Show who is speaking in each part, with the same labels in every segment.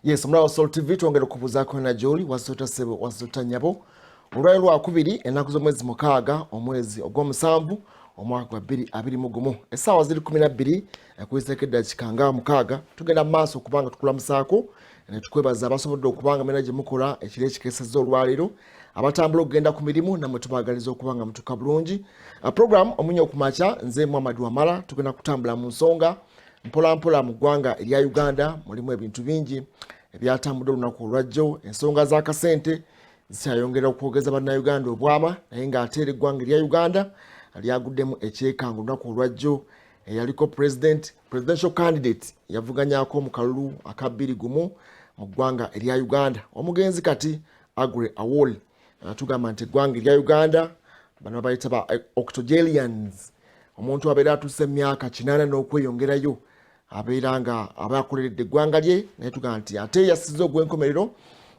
Speaker 1: Yes, mulawo Soul TV twongera okubuzaako na Joli wasota sebo wasota nyabo. Olwayo lwa kubiri ennaku z'omwezi mukaaga omwezi ogw'omusanvu omwaka gwa 2021. Essaawa ziri 12 ekwisekedde kikanga mukaaga. Tugenda mu maaso kubanga tukulamusaako ne tukwebaza abasobodde okubanga mena gye mukola ekiro ekikesezza olwaleero. Abatambula okugenda ku mirimu namwe tubaagaliza okubanga mutuka bulungi. Program omunyo okumakya nze Muhammad Wamala tugenda kutambula mu nsonga mpola mu ggwanga erya Uganda mulimu ebintu bingi ebyatambudde olunaku olwajjo. Ensonga z'akasente zikyayongera okwogeza bannayuganda obwama naye ng'ate era eggwanga erya Uganda lyaguddemu ekyekango olunaku olwajjo. Yaliko presidential candidate yavuganyaako mu kalulu aka 21 mu ggwanga erya Uganda. Omugenzi kati Aggrey Awol tugamba nti eggwanga erya Uganda bano bayita ba octogenarians, omuntu abeera atuuse emyaka 80 n'okweyongerayo abeera nga abakoleredde eggwanga lye, naye tugamba nti ate yasizza ogw'enkomerero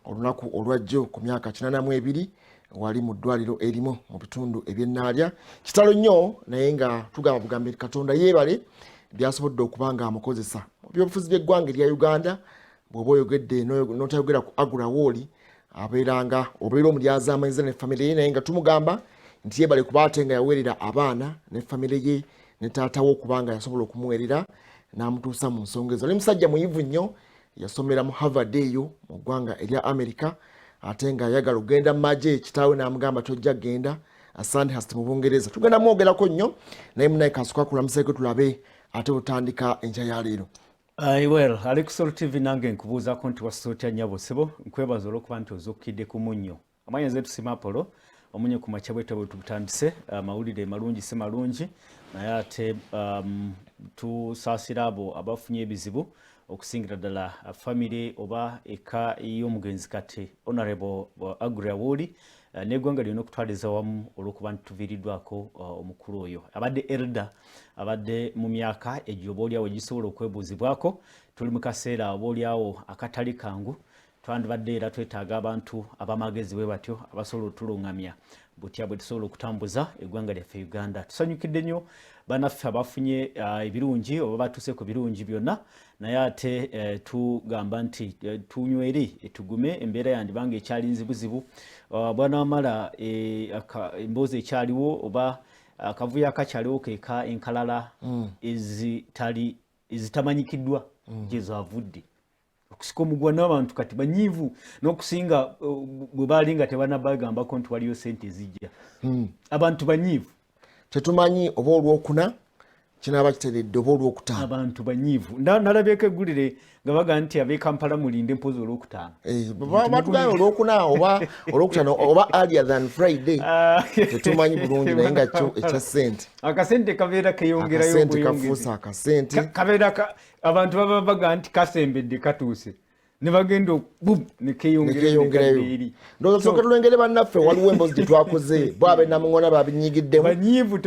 Speaker 1: olunaku olwajjo ku myaka 82 wali mu ddwaliro erimu mu bitundu eby'ennaalya. Kitalo nnyo naye nga tugamba bugambe Katonda yeebale byasobodde okuba nga amukozesa mu byobufuzi by'eggwanga erya Uganda. Bw'oba oyogedde n'otayogera ku Aggrey Awol abeera omulyaza amanyiza ne famire ye, naye nga tumugamba nti yeebale kuba ate nga yaweerera abaana ne famire ye ne taatawo okubanga yasobola okumuweerera n'amutuusa mu nsonga ezo. Oli musajja muyivu nnyo, yasomera mu Harvard eyo mu ggwanga erya America ate nga ayagala okugenda mu magye. Kitaawe n'amugamba tojja genda Sandhurst mu Bungereza. Tugenda mwogerako nnyo naye munaye kasukwa kulamuseeko tulabe ate butandika enkya ya leero.
Speaker 2: Well, Alex Soul TV nange nkubuuzaako nti wasotya nnyabo sebo nkwebaza olw'okuba nti ozuukidde ku munnyo. Amanyi nze tusima Apollo omunyo ku makya bwetwe tubutandise amawulire malungi si malungi naye ate tusaasira abo abafunye ebizibu okusingira ddala famire oba eka y'omugenzi kati Honorable Aggrey Awol n'eggwanga lyonna okutwaliza wamu olw'okuba nti tuviiriddwako omukulu oyo abadde elder, abadde mu myaka egyo obaolyawo egisobola okwebuuzibwako. Tuli mu kaseera obaolyawo akatali kangu, twandibadde era twetaaga abantu ab'amagezi bwe batyo abasobola otulungamya butya bwe tusobola okutambuza eggwanga lyaffe Uganda. Tusanyukidde nnyo banaffe abafunye ebirungi oba batuuse ku birungi byonna, naye ate tugamba nti tunywere tugume embeera yandibanga ekyali nzibuzibu. Bwana Wamala emboozi ekyaliwo oba akavuyo akakyaliwo keeka enkalala ezitamanyikiddwa gyezo avudde okusika omugwa n'abantu kati banyiivu n'okusinga bwe baali nga tebanabagambako nti waliyo sente ezijja. Abantu banyiivu
Speaker 1: tetumanyi oba olwokuna kinaaba kiteredde oba olwokutaano.
Speaker 2: Abantu banyiivu nalabyeko eggulire nga baga nti ab'e Kampala mulinde mpozi olwokutaano.
Speaker 1: Batugambye olwokuna oba olwokutaano oba earlier than Friday. Tetumanyi bulungi naye nga kyo ekya ssente.
Speaker 2: Akasente kabeera keyongerayo
Speaker 1: akasente kafuusa akasente.
Speaker 2: Kabeera abantu baba baga nti kasembedde katuuse. Ne bagenda ne keyongerayo.
Speaker 1: Ndowooza tusooke tulengere bannaffe waliwo emboozi gye twakoze bo ab'ennamuŋŋona babinyigiddemu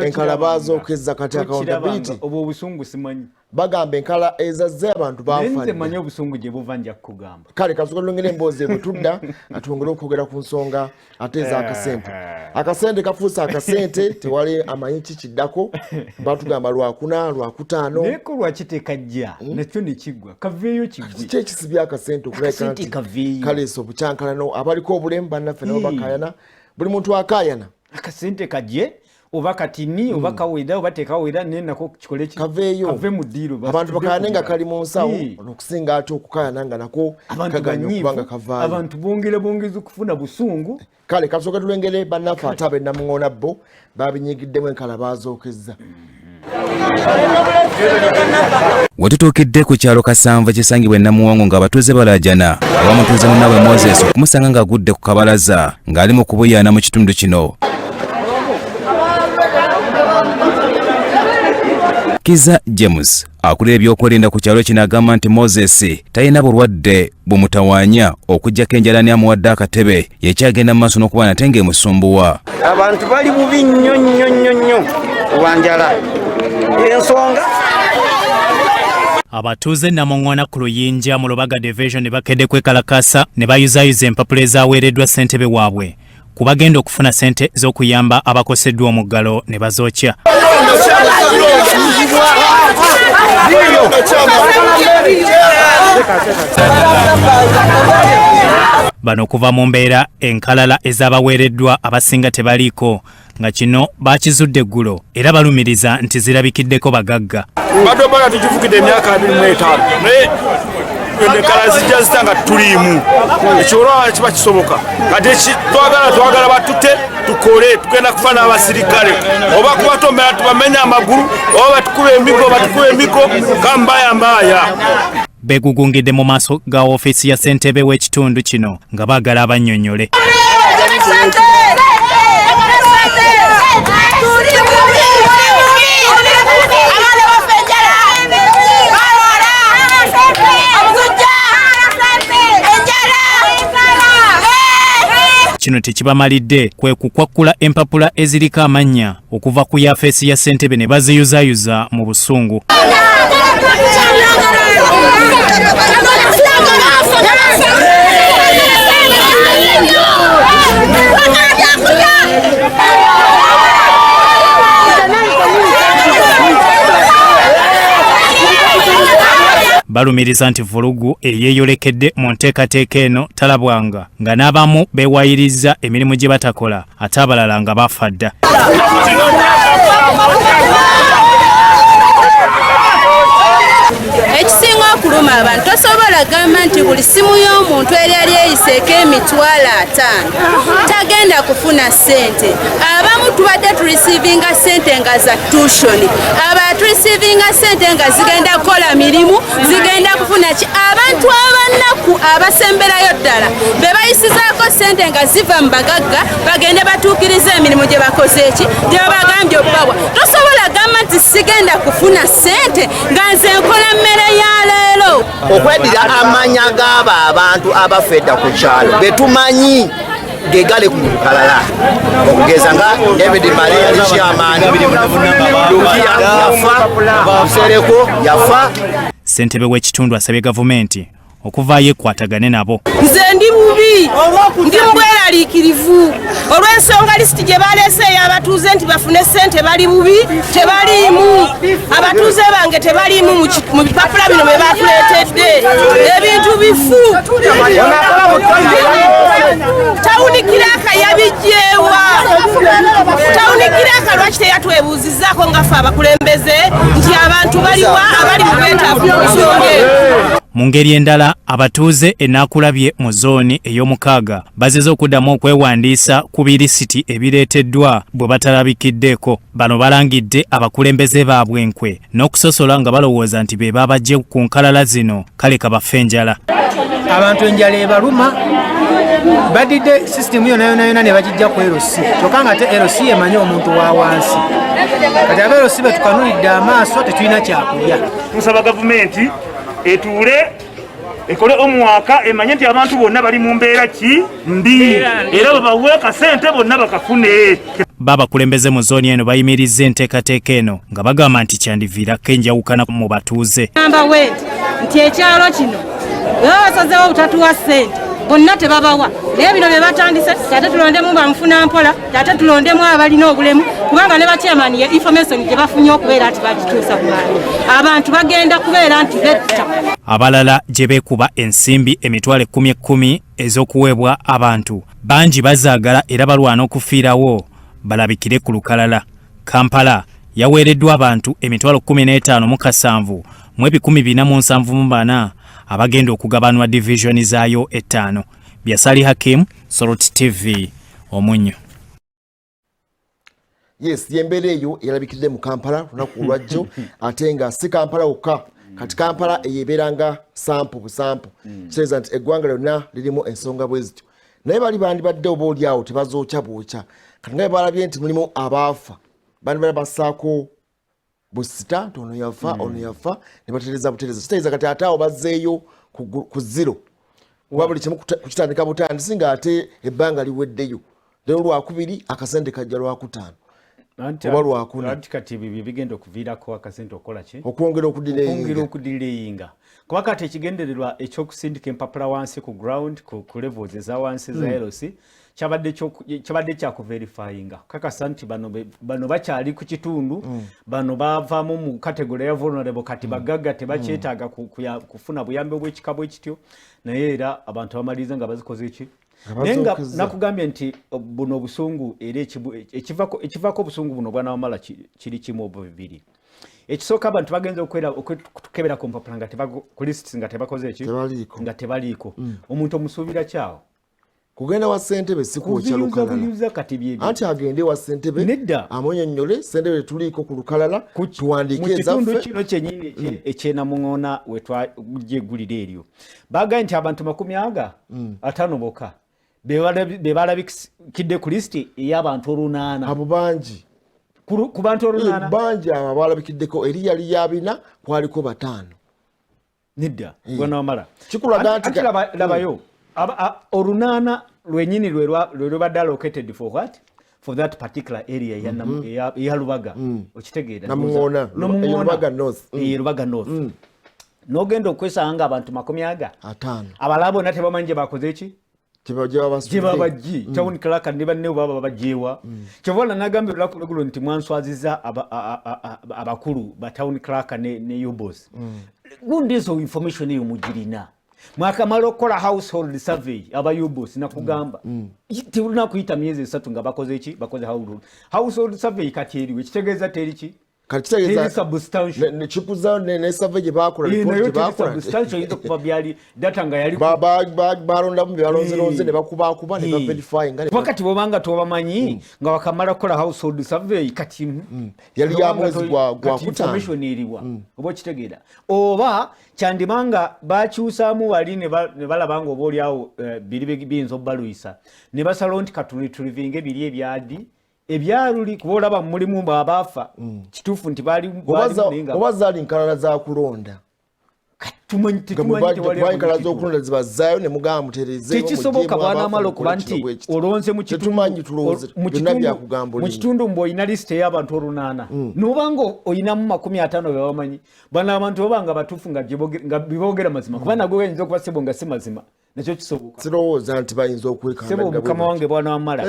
Speaker 1: enkalabaazo okezza kati accountability.
Speaker 2: Obwo obusungu simanyi.
Speaker 1: Bagamba enkala ezazze abantu baafadde.
Speaker 2: Nze manyi obusungu gye buva nja kukugamba.
Speaker 1: Kale kasooke tulengere emboozi bwe tudda atwongere okwogera ku nsonga ate ez'akasente. Akasente kafuusa akasente tewali amanyi kiddako. Batugamba lwakuna lwakutaano.
Speaker 2: Naye ko lwakiteeka jja nakyo ne kiggwa kaveeyo kiggwe.
Speaker 1: Kiki ekisibya akasente okuleka nti kaleesa obukyankalano abaliko obulemu bannaffe nabo bakayana. Buli muntu akayana.
Speaker 2: Akasente kajje oba katini oba kaweda oba tekaweda nenako kikole
Speaker 1: kaveeyo
Speaker 2: kave mu ddiiro.
Speaker 1: Abantu bakayane nga kali mu nsawo okusinga ate okukayana nga nako kaganya okubanga kavaayo.
Speaker 2: Abantu bongeza okufuna busungu.
Speaker 1: Kale kasooka tulengere bannaffe ate ab'ennamuŋŋona bo babinyigiddemu enkalabaazo okezza.
Speaker 3: Wetutuukidde ku kyalo Kasanva kisangibwa e Namuwongo ng'abatuuze balaajana abamutuuze munnaabwe Moses okumusanga ng'agudde ku kabalaza ng'ali mu kubuyaana mu kitundu kino. Kiza James akulira ebyokwerinda ku kyalo kino agamba nti Moses talina bulwadde bumutawaanya okuggyako enjala n'amuwadde akatebe yekyagenda mu maaso n'okuba nate ng'emusumbuwa.
Speaker 4: Abantu bali bubi nnyo olwanjala ensonga.
Speaker 5: Abatuuze Namuŋŋona ku Luyinja mu Lubaga Division ne bakedde kwekalakasa ne bayuzayuza empapula ezaaweereddwa ssentebe waabwe ku bagenda okufuna ssente z'okuyamba abakoseddwa omuggalo ne bazookya. Bano kuva mu mbeera enkalala ez'abaweereddwa abasinga tebaliiko nga kino bakizudde eggulo era balumiriza nti zirabikiddeko bagagga.
Speaker 6: Badde baga tujivukidde emyaka 25 naye enkala zijja zitanga tuliimu ekyolwa kiba kisoboka kati twagala batute tukole tugenda kufa n'abasirikale oba kubatomera tubamenya amagulu oba batukube emigo kambayambaya.
Speaker 5: Beegugungidde mu maaso ga woofiisi ya ssentebe w'ekitundu kino nga baagala abannyonnyole. Kino tekibamalidde kwe kukwakkula empapula eziriko amannya okuva ku yafeesi ya ssentebe ne baziyuzaayuza mu busungu. Balumiriza nti vulugu eyeeyolekedde mu nteekateeka eno talabwanga nga n'abamu beewayiriza emirimu gye batakola ate abalala nga bafa dda.
Speaker 7: Ekisinga okuluma abantu tosobola gamba nti buli simu y'omuntu eri eyiseeko emitwalo 5 tagenda kufuna ssente. Abamu tubadde turisiivinga ssente nga za tushoni, aba turisiivinga ssente nga zigenda kukola mirimu, zigenda kufuna ki. Abantu abanaku abasemberayo ddala be bayisizaako ssente nga ziva mu bagagga bagende batuukiriza emirimu gye bakoze eki gye babagambye okubawa. Tosobola gamba nti sigenda kufuna ssente nga nze nkola mmere ya leero.
Speaker 8: Okweddira amanya g'abo abantu abafedda ku kyalo betumanyi gegale ku kalala okugeza nga David Maria Chairman Lukia yafa Sereko yafa.
Speaker 5: Ssentebe w'ekitundu asabye gavumenti okuvaayo ekwatagane nabo.
Speaker 7: Nze ndi bubi, ndi mbweraliikirivu olw'ensonga lisiti gye baleese y'abatuuze nti bafune ssente bali bubi tebaliimu. Abatuuze bange tebaliimu mu bipapula bino bye batuleetedde ebintu bifu. Tawunikiraka yabijjeewa, tawunikiraka lwaki teyatwebuuzizzaako nga ffe abakulembeze nti abantu baliwa abali mu bwetaavu mu nsonga eyo.
Speaker 5: Mu ngeri endala abatuuze enaakulabye mu zooni ey'omukaaga bazeze okuddamu okwewandiisa ku birisiti ebireeteddwa bwe batalabikiddeeko. Bano balangidde abakulembeze baabwe enkwe n'okusosola nga balowooza nti be babajje ku nkalala zino kale kabafe enjala.
Speaker 9: Abantu enjala ebaluma badidde sisitemu yonna ne bagijja ku LC kyokka nga te LC emanyi omuntu wa wansi kati aba LC betukanulidde amaaso tetulina kyakulya.
Speaker 6: Tusaba gavumenti etuule ekole omwaka emanye nti abantu bonna bali mu mbeera ki mbi era babawe akasente bonna bakafune.
Speaker 5: Babakulembeze mu zooni eno bayimirizza enteekateeka eno nga bagamba nti kyandiviirako enjawukana mu batuuze.
Speaker 7: Gamba wenti nti ekyalo kino baba basazeewo obutatuwa ssente bonna tebabawa naye bino bye batandise ate tulondemu bamufuna mpola ate tulondemu abalina obulemu kubanga ne bakyamani ya information gye bafunye okubeera nti bagituusa ku bantu abantu bagenda kubeera nti betta.
Speaker 5: Abalala gye beekuba ensimbi emitwalo 10,000 ez'okuweebwa abantu bangi bazaagala era balwana okufiirawo balabikire ku lukalala. Kampala yaweereddwa abantu emitwalo 15,700 mu 474 abagenda okugabanwa divisioni zaayo 5. Byasali Hakim, Soroti TV, Omunyo.
Speaker 1: Yes, yembeera eyo erabikidde mu Kampala lunaku lwajjo ate nga si Kampala wokka kati Kampala eyebeeranga sample busample kitegeeza nti eggwanga lyonna lirimu ensonga bwe zityo naye bali bandibadde oba oliawo tebazookya bwokya kati nga balabye nti mulimu abaafa bandibala bassaako busita nti ono yafa ne batereza butereza kitegeeza kati ate awo bazzeeyo ku zero kuba buli kimu kukitandika butandisi nga ate ebbanga liweddeyo lero lwakubiri akasente kajja lwakutaano oba lwakuna
Speaker 2: kati bibyo bigenda okuviirako akasente okola ki
Speaker 1: okwongera
Speaker 2: okudilayinga kuba kati ekigendererwa ekyokusindika empapula wansi ku ground ku levels eza wansi za LC kyabadde kyakuverifyinga kakasa nti bano bakyali ku kitundu bano bavaamu mu category ya vulnerable kati bagagga tebakyetaaga kufuna buyambi obw'ekika bwe kityo naye era abantu bamaliriza nga bazikoze eki naye nga nakugambye nti buno obusungu era ekivako obusungu buno bwanawamala kiri kimu oba bibiri ekisooka abantu bagenza okutukebera ku mpapula ku lists nga tebakoze eki nga tebaliiko omuntu omusuubira kyawo
Speaker 1: kugenda wa ssentebe sikwokya lukalala anti agende wa ssentebe amunyonyole ssentebe tuliiko ku lukalala tuwandiike
Speaker 2: ekitundu kino kyenyini ekyenamuŋoona wetwajeggulira eryo bagambye nti abantu 50 bokka be balabikidde ku lisiti ey'abantu 800
Speaker 1: abo bangi
Speaker 2: ku bantu 800
Speaker 1: bangi abo balabikiddeko eri yali yabina kwaliko 5
Speaker 2: nedda gwanawamala
Speaker 1: kikulaga nti
Speaker 2: labayo 800 lwenyini lwebadde allocated for what for that particular area ya Lubaga okitegeera
Speaker 1: Lubaga
Speaker 2: North nogenda okwesanga abantu 50 abalala bonna tebamanyi gye bakoze eki gye babajji town clerk ne banne baba babajeewa kyovana nagambye olunaku lwegulo nti mwanswaziza abakulu ba town clerk ne yobos gundi ezo information eyo mugirina mwakamala okukola household survey abayobos nakugamba tulina kuyita myezi 3 nga bakoze eki bakoze household survey kati eriwe kitegeeza teri ki
Speaker 1: nekipuza nesave gye bakola
Speaker 2: data nga yali
Speaker 1: balondamu byebalonzelonze ne bakubakuba ne baverifyinga
Speaker 2: wakati bobanga tobamanyi nga wakamala kukola household survey kati
Speaker 1: yali ya mwezi gwa
Speaker 2: information eriwa oba okitegeera oba kyandibanga bakyusaamu wali ne balabanga oba oliawo biri biyinza obbaluyisa ne basalawo nti katulivinge biri ebyadi ebyaluli kuba olaba mulimu baabafa kituufu nti
Speaker 1: oba zaali nkalala za kulonda enkalala z'okulonda zibazaayo ne mugamba muterezeewo
Speaker 2: tekisoboka bwanamala okuba nti olonze mu kitundu mbu olina lisiti ey'abantu 800 nobanga olinamu 50 bebamanyi bano abantu obanga batuufu nga bibogera mazima kuba nagwe bayinza okuba sebo nga si mazima nakyo kisoboka
Speaker 1: sirowooza nti bayinza okwekanda
Speaker 2: mukama wange bwana wamala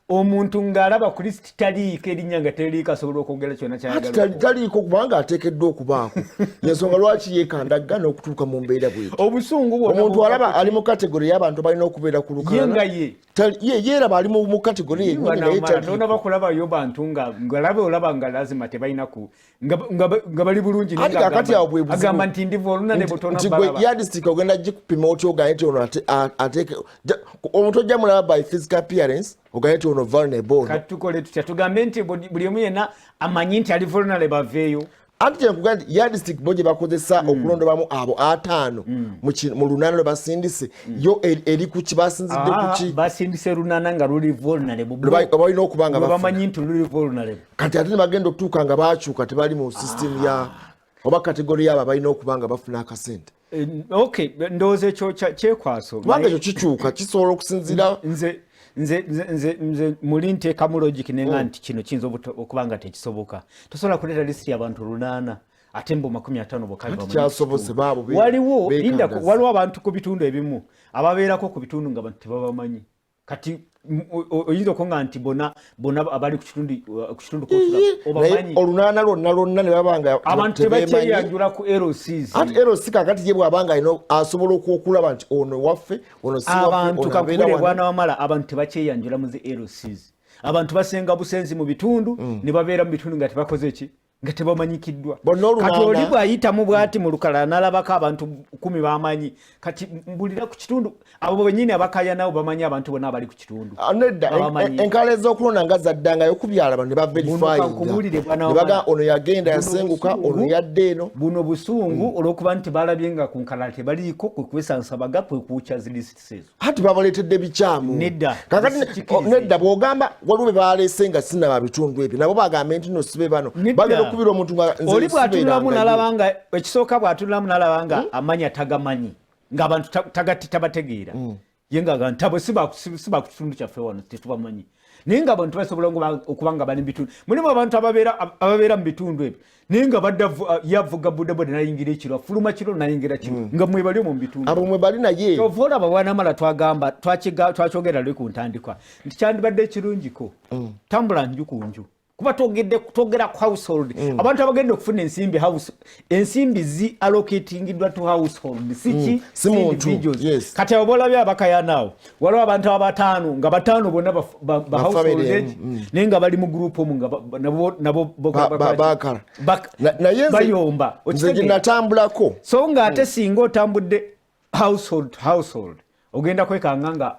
Speaker 2: omuntu ng'alaba ku lisiti taliiko erinnya nga teriiko asobola okwogera kyonna kyayagala
Speaker 1: taliiko kubanga ateekeddwa okubaako yensonga lwaki yeekandagga n'okutuuka mu mbeera bwetyo
Speaker 2: obusungu bwonna
Speaker 1: omuntu alaba ali mu kategori y'abantu balina okubeera ku lukalala yeeraba ali mu kategori
Speaker 2: yenna bakulabayo bantu ngalabe olaba nga lazima tebalina nga bali bulungi agamba nti ndiva oluna ne butonaba
Speaker 1: ya district ogenda gikupima otyo ogaye nti ono ateeke omuntu ojja mulaba by physical appearance ogaye nti ono vulnerable
Speaker 2: kati tukole tutya tugambe nti buli omu yenna amanyi nti ali vulnerable aveeyo
Speaker 1: anti kyenkugamba nti ya district bo gye bakozesa okulondobamu abo 5 mu lunaana lwe basindise yo eri kuki basinzidde kuki
Speaker 2: basindise lunaana nga luli vulnerable
Speaker 1: balina okuba nga
Speaker 2: bamanyi nti luli vulnerable
Speaker 1: kati ate ne bagenda okutuuka nga bakyuka tebali mu system ya oba kategori yabo balina okuba nga bafuna akasente
Speaker 2: okay ndowooza ekyo kyekwaso
Speaker 1: kubanga ekyo kikyuka kisobola okusinzira
Speaker 2: nze muli nteekamu logic nenga nti kino kiyinza okuba nga tekisoboka tosobola kuleeta lisiti y'abantu 800 ate mbu 50
Speaker 1: bokyasobose baabo
Speaker 2: waliwo abantu ku bitundu ebimu ababeerako ku bitundu nga bantu tebabamanyi kati oyinza okunga nti bona abali ku kitundu
Speaker 1: obamanyi olunaana lwonna ne babanga
Speaker 2: abantu tebakyeyanjula ku LCs
Speaker 1: anti LC kakati ye bwabanga alina asobola okulaba nti ono waffe ono si waffe
Speaker 2: abantu kakubire bwana wamala abantu tebakyeyanjula mu zi LCs abantu basenga busenzi mu bitundu ne babeera mu bitundu nga tebakoze ki nga tebamanyikiddwa kati oli bw'ayitamu bw'ati mu lukalala n'alabako abantu 10 bamanyi kati mbulira ku kitundu abo bennyini abakaya nabo bamanyi abantu bonna abali ku kitundu
Speaker 1: nedda enkala ez'okulonda nga zaddangayo kubyala bano ne baverifyinga ono yagenda yasenguka ono yadde eno
Speaker 2: buno busungu olw'okuba nti balabye nga ku nkalala tebaliiko kwe kwesansabaga kwe kuukya zilisiti ezo
Speaker 1: ati babaleetedde bikyamu
Speaker 2: nedda
Speaker 1: nedda bw'ogamba waliwo be baleese nga sinaba bitundu ebyo nabo bagambe nti no sibe bano kubira omuntu nga
Speaker 2: oli bw'atunulamu n'alabanga ekisooka bw'atunulamu n'alabanga amanya tagamanyi ng'abantu tabategeera ye ng'agamba ntabo siba ku kitundu kyaffe wano tetubamanyi naye nga abantu basobola okuba nga bali mu bitundu mulimu abantu ababeera mu bitundu ebyo naye nga badda yavuga bodaboda nayingira ekiro afuluma kiro nayingira kiro nga mwebali mu bitundu
Speaker 1: abo mwebali naye
Speaker 2: kyova olaba bwanamala twagamba twakyogera lwe ku ntandikwa nti kyandibadde ekirungiko tambula nju ku nju kuba twogera ku household abantu abagenda okufuna ensimbi zi allocatingidwa to household siki
Speaker 1: si muntu
Speaker 2: kati abo bolabye abakayanaawo waliwo abantu abataano nga bataano bonna ba household naye nga bali mu group omu nga nabo bayomba
Speaker 1: nze ginatambulako
Speaker 2: so nga ate singa otambudde household ogenda kwekanga nga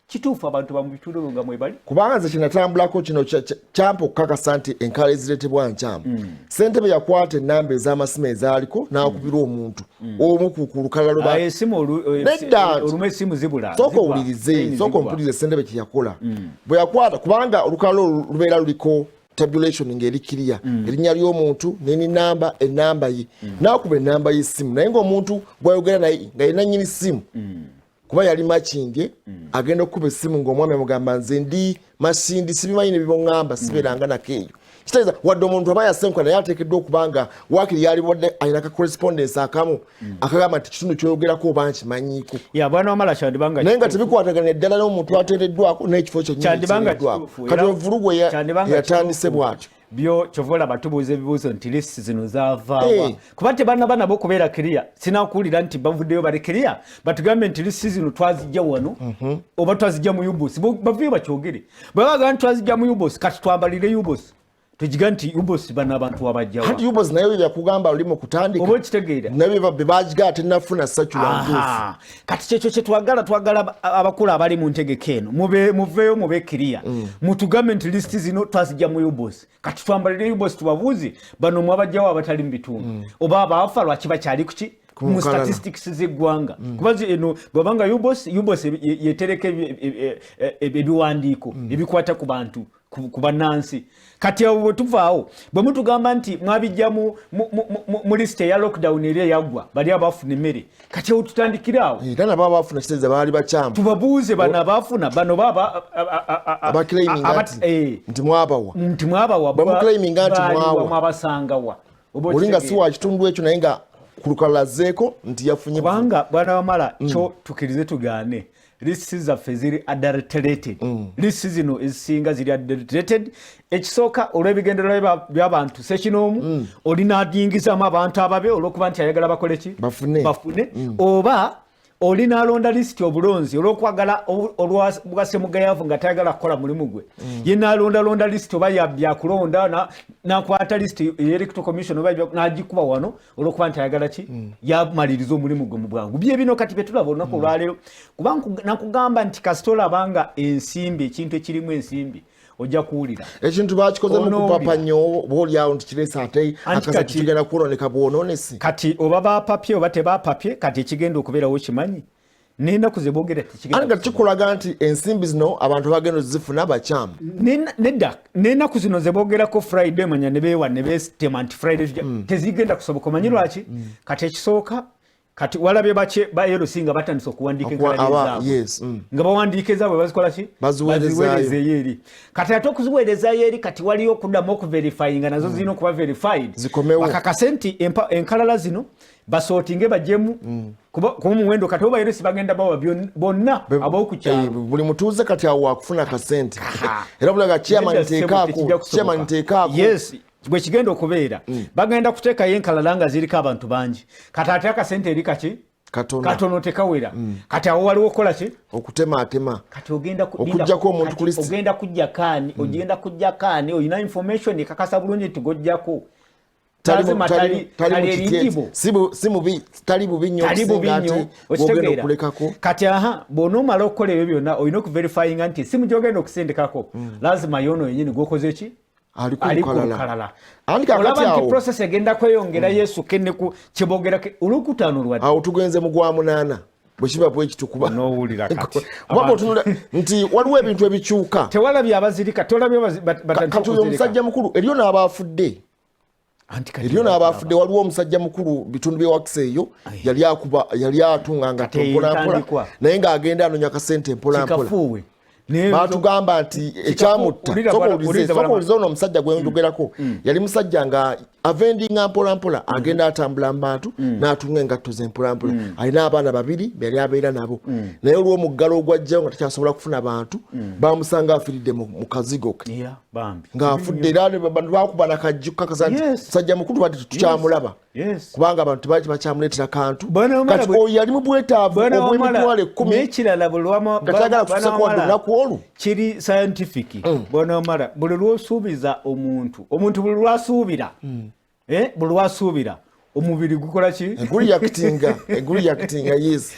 Speaker 2: kituufu abantu bamu bitundu nga mwebali
Speaker 1: kubanga nze kinatambulako kino kyampa okukakasa nti enkala ezireetebwa nkyamu ssentebe yakwata ennamba ez'amasimu ezaaliko n'akubira omuntu omu ku lukalala
Speaker 2: olumu esimu zibula
Speaker 1: sooka ompulirize ssentebe kye yakola bwe yakwata kubanga olukalala lubeera luliko tabulation ng'eri kiriya erinnya ly'omuntu n'enamba ennamba ye n'akuba ennamba y'essimu naye ng'omuntu bw'ayogera naye nga yenna nnyini ssimu kuba yali makindye agenda okukuba essimu ng'omwami amugamba nze ndi masindi sibimanyi ne biboŋŋamba sibeeranga nako eyo kitegeeza wadde omuntu aba yasenkuka naye ateekeddwa okubanga waakiri yalibadde alina ka correspondence akamu akagamba nti kitundu kyoyogerako oba nkimanyiiko naye nga tebikwatagana eddala n'omuntu ateereddwako n'ekifo kyenyiniteereddwako kati ovulugu eyatandise bw'atyo
Speaker 2: byo chovola batubuze ebibuzo nti list zino zavaawa kuba tebanaba nabo kubeera clear sinakuwulira nti bavuddeyo bali clear batugambe nti list zino twazijja wano oba twazijja mu ubos bavuyo bakyogere bwebaga nti twazijja mu ubos kati twambalire ubos tujiga nti ubos bana abantu abajjawa
Speaker 1: hati ubos nayo byakugamba limo kutandika
Speaker 2: obo kitegeera
Speaker 1: nayo bebajiga ate nafuna sachula ndufu
Speaker 2: kati kyekyo kye twagala abakulu abali mu ntegeko eno muveeyo mube clear mutugambe nti list zino twazijja mu ubos kati twambalire ubos tubabuuzi bano mwabajjawo abatali mu bitundu oba abaafa lwaki bakyali kuki mu statistics z'eggwanga kubazi eno bwabanga ubos yetereka ebiwandiiko ebikwata ku bantu ku bannansi kati abo bwe tuvaawo bwe mutugamba nti mwabijja mu list ya lockdown eri eyagwa bali abafuna emmere kati awo tutandikiraawo
Speaker 1: era nabo abafuna kitegeeza baali bakyamu
Speaker 2: tubabuuze bano abafuna bano baba
Speaker 1: nti mwabawa
Speaker 2: bamuclaiminga nti mwabasangawa
Speaker 1: olinga si wa kitundu ekyo naye nga kulukalazeeko nti yafunye
Speaker 2: kubanga bwana wamala kyo tukirize tugaane list zaffe ziri adulterated list zino ezisinga ziri adulterated ekisooka olw'ebigendererwa by'abantu sekinoomu olina adingizamu abantu ababe olw'okuba nti ayagala bakole ki bafune oba olina alonda lisiti obulonzi olw'okwagala olwa Semugayavu nga tayagala kukola mulimu gwe ye nalondalonda lisiti oba byakulonda nakwata lisiti electoral commission oba n'agikuba wano olw'okuba nti ayagala ki yamaliriza omulimu gwe mu bwangu bye bino kati betulaba olunaku olwaleero kuba nakugamba nti kasita olabanga ensimbi ekintu ekirimu ensimbi ojja kuwulira
Speaker 1: ekintu bakikoze mu kupapa nnyo boolyawo nti kireesa ate akasatu kigenda kwononeka bwononesi
Speaker 2: kati oba bapapye oba tebapapye kati ekigenda okubeerawo kimanyi n'ennaku ze boogera
Speaker 1: nga kikulaga nti ensimbi zino abantu bagenda zifuna bakyamu
Speaker 2: nedda n'ennaku zino ze boogerako Friday manya ne beewa ne beesitema nti Friday tezigenda kusoboka omanyi lwaki kati ekisooka kati walabye ba LC nga batandise okuwandiika enkalala nga bawandiika ezaabwe bazikola ki baziweerezayo eri kati ate okuziweerezayo eri kati waliyo okuddamu okuverifyinga nazo zirina okuba verified bakakase nti enkalala zino basootinge bajjemu kuba omuwendo kati oba LC bagenda bawa bonna ab'okukyalo
Speaker 1: buli mutuuze kati awo wakufuna kasente era bulaga chairman teekaako
Speaker 2: bwe kigenda okubeera bagenda kuteekayo enkalala nga ziriko abantu bangi kati ate akasente eri kaki katono tekawera kati awo waliwo okukola ki
Speaker 1: okutematema
Speaker 2: kati ogenda
Speaker 1: okujjako omuntu ku list
Speaker 2: ogenda kujja kaani olina information ekakasa bulungi nti gojjako
Speaker 1: tali bubi nnyo okitegeera
Speaker 2: kati bw'onoomala okukola ebyo byonna olina okuverifyinga nti simu gy'ogenda okusindikako lazima yono yenyini gwokoze ki alikukalala olaba nti process egenda kweyongera Yesu kenne ku kyebogerako olwokutaano lwadde
Speaker 1: awo tugenze mu gwa munaana bwe kiba bwekitukuba
Speaker 2: n'owulira kati
Speaker 1: otunula nti waliwo ebintu ebikyuka
Speaker 2: tewalabye abazirika tolabye
Speaker 1: kati oyo omusajja mukulu eriyo n'abaafudde waliwo omusajja mukulu bitundu byewakisa eyo yali atunga nga mpolampola naye ng'agenda anonya akasente mpolampola batugamba nti ekyamutta sokuwuliza ono omusajja gwenjogerako yali musajja nga avendinga mpolampola agenda atambula mu bantu n'atunga engatto ze mpolampola alina abaana babiri yali abeera nabo naye olw'omuggalo ogwajjawo nga takyasobola kufuna bantu bamusanga afiridde mu kazigo ke ng'afudde era bantu bakuba nakajju kakaza nti musajja mukulu badde tukyamulaba kubanga abantu tebaki bakyamuleetera kantu kati oyo yali mu bwetaavu obw'emitwalo 10 nga tayagala kusekowadde olunaku olwo
Speaker 2: kiri scientific bwana Omara buli lw'osuubiza omuntu buli lwasuubira buli lwasuubira omubiri gukola ki
Speaker 1: eguli yakitinga yes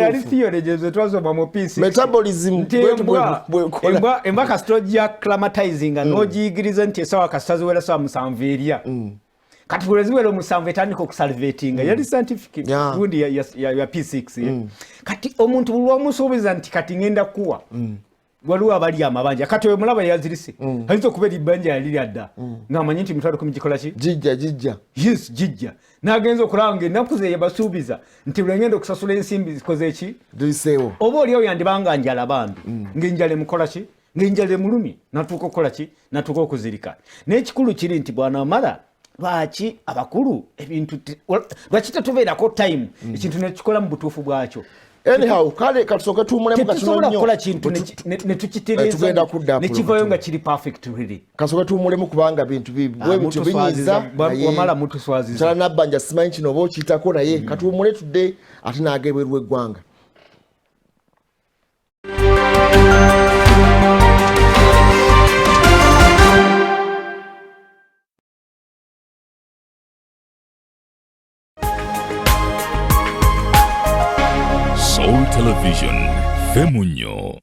Speaker 2: yali theory gye twasoma mu PC
Speaker 1: metabolism
Speaker 2: embwa kasito gya climatizing n'ogiyigiriza nti esawa kasita ziwera sawa 7 erya kati bwe ziwera 7 etandika okusalivatinga yali scientific gundi ya P6 kati omuntu buli lw'omusuubiza nti kati ngenda kuwa waliwo abali amabanja kati oyo mulaba yazirise ayinza okuba ebbanja yali lyadda ng'amanyi nti emitwalo 10 gikola ki jijja n'agenza okulaba ng'ennaku ze yabasuubiza nti bwe ngenda okusasula ensimbi zikoze ki
Speaker 1: ziseewo
Speaker 2: oba oliawo yandibanga njala bambi ng'enjala emukola ki ng'enjala emulumi natuuka okukola ki natuuka okuzirika n'ekikulu kiri nti bwana Omara lwaki abakulu ebintu lwaki tetubeerako time ekintu nekikola mu butuufu bwakyo
Speaker 1: anyhow kale katusoke tumulemu
Speaker 2: katusobola kukola kintu nekukitereeza nekivayo nga kiri perfect really
Speaker 1: kasoke tumulemu kubanga bintu bibwe bintu binyiza
Speaker 2: Omala mutuswaziza
Speaker 1: chala nabbanja simanyi kino oba okiyitako naye katumule tudde ate n'ageebwerwa eggwanga.
Speaker 10: Soul Television, Femunyo.